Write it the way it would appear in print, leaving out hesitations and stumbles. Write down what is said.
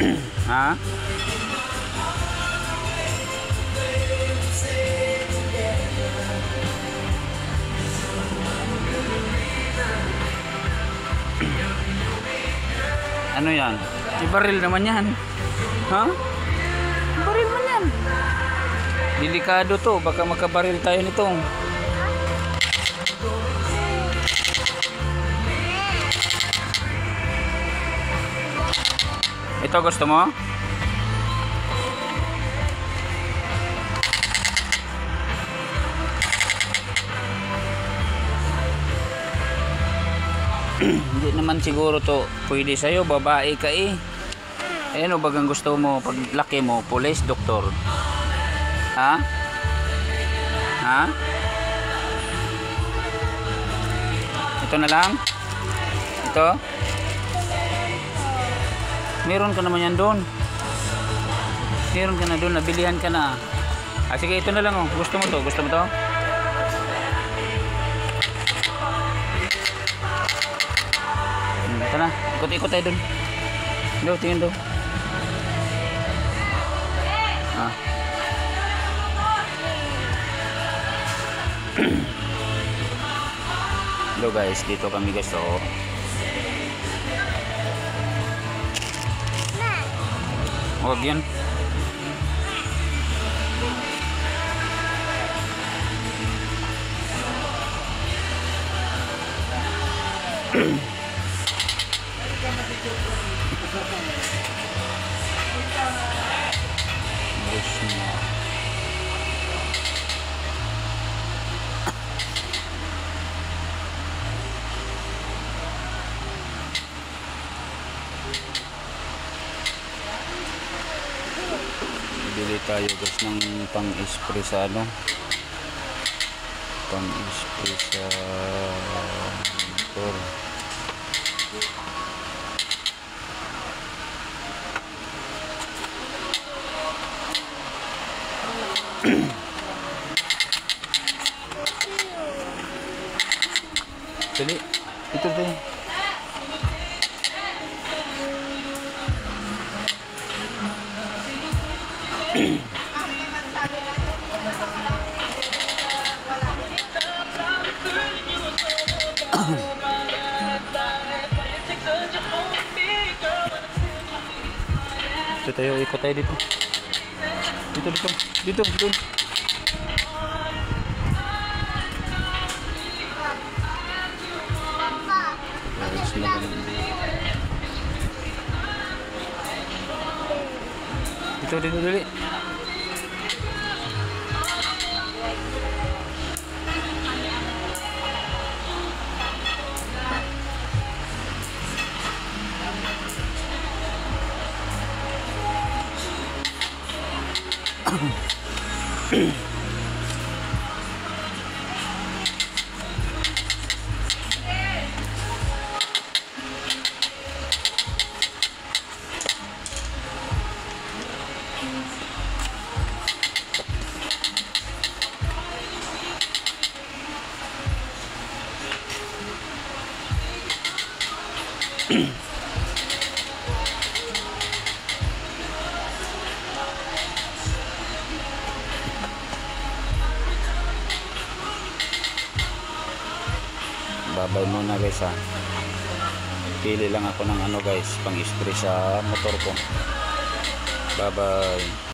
Ha? Ano yan? Ibaril naman yan. Ha? Baril man yan. Delikado to. Baka makabaril tayo nito. Ito gusto mo? Hindi naman siguro to pwede sa'yo, babae ka eh. Ano bagang gusto mo pag laki mo, police, doktor? Ha? Ha? Ito na lang? Ito? Meron ka naman yan doon. Meron ka na doon, nabilihan ka na. Ah, sige, ito na lang oh. Gusto mo to? Gusto mo to? Ito na, ikot-ikot tayo doon. Doon, tingin doon. Ah. Hello guys, dito kami guys oh. Huwag yan. Bili tayo guys ng pang-spray sa ano, pang-spray sa motor. Dali, ito din. Ito tayo, ikot tayo dito. Dito. Dito dali. Babay muna guys ha. Pili lang ako ng ano guys, pang spray sa motor ko. Bye bye.